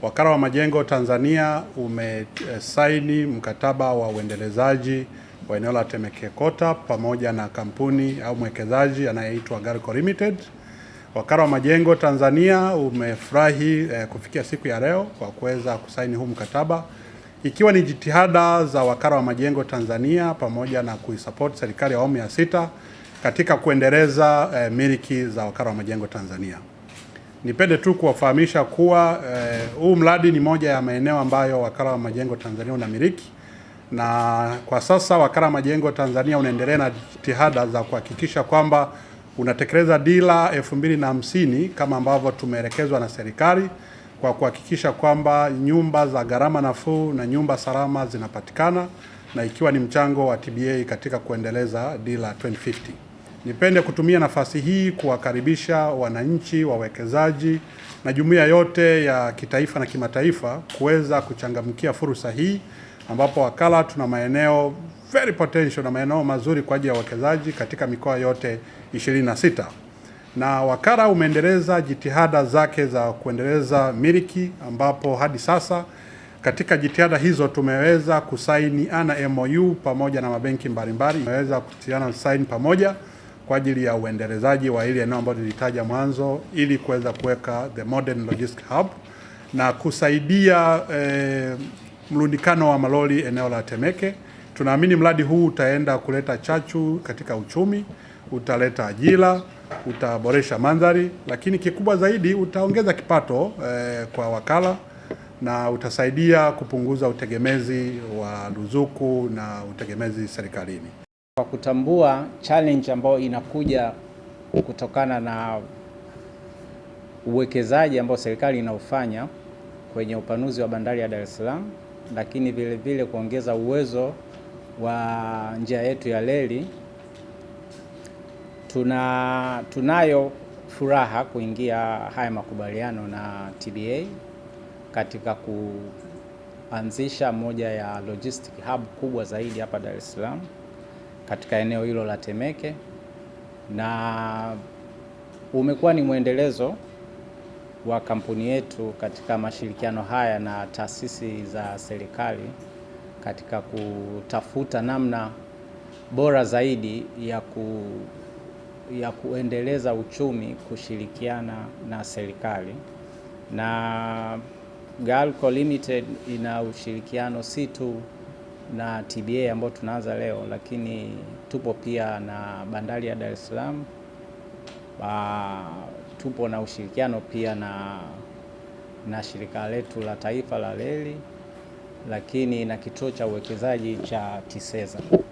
Wakala wa Majengo Tanzania umesaini mkataba wa uendelezaji wa eneo la Temeke Kota pamoja na kampuni au mwekezaji anayeitwa Galco Limited. Wakala wa Majengo Tanzania umefurahi kufikia siku ya leo kwa kuweza kusaini huu mkataba, ikiwa ni jitihada za Wakala wa Majengo Tanzania pamoja na kuisupport serikali ya awamu ya sita katika kuendeleza miliki za Wakala wa Majengo Tanzania. Nipende tu kuwafahamisha kuwa huu mradi ni moja ya maeneo ambayo Wakala wa Majengo Tanzania unamiliki, na kwa sasa Wakala wa Majengo Tanzania unaendelea na jitihada za kuhakikisha kwamba unatekeleza dira 2050 kama ambavyo tumeelekezwa na serikali, kwa kuhakikisha kwamba nyumba za gharama nafuu na nyumba salama zinapatikana, na ikiwa ni mchango wa TBA katika kuendeleza dira 2050. Nipende kutumia nafasi hii kuwakaribisha wananchi, wawekezaji na jumuiya yote ya kitaifa na kimataifa kuweza kuchangamkia fursa hii, ambapo wakala tuna maeneo very potential na maeneo mazuri kwa ajili ya wawekezaji katika mikoa yote 26. Na wakala umeendeleza jitihada zake za kuendeleza miliki, ambapo hadi sasa katika jitihada hizo tumeweza kusaini MOU pamoja na mabenki mbalimbali. Tumeweza kutiana saini pamoja kwa ajili ya uendelezaji wa ile eneo ambalo nilitaja mwanzo, ili kuweza kuweka the modern logistic hub na kusaidia mrundikano wa malori eneo la Temeke. Tunaamini mradi huu utaenda kuleta chachu katika uchumi, utaleta ajira, utaboresha mandhari, lakini kikubwa zaidi utaongeza kipato kwa wakala na utasaidia kupunguza utegemezi wa ruzuku na utegemezi serikalini. Kwa kutambua challenge ambayo inakuja kutokana na uwekezaji ambao serikali inaufanya kwenye upanuzi wa bandari ya Dar es Salaam, lakini vile vile kuongeza uwezo wa njia yetu ya reli, tunayo furaha kuingia haya makubaliano na TBA katika kuanzisha moja ya logistic hub kubwa zaidi hapa Dar es Salaam katika eneo hilo la Temeke, na umekuwa ni mwendelezo wa kampuni yetu katika mashirikiano haya na taasisi za serikali katika kutafuta namna bora zaidi ya kuendeleza uchumi kushirikiana na serikali. Na Galco Limited ina ushirikiano si tu na TBA ambao tunaanza leo, lakini tupo pia na bandari ya Dar es Salaam. Tupo na ushirikiano pia na shirika letu la taifa la reli, lakini na kituo cha uwekezaji cha TISEZA.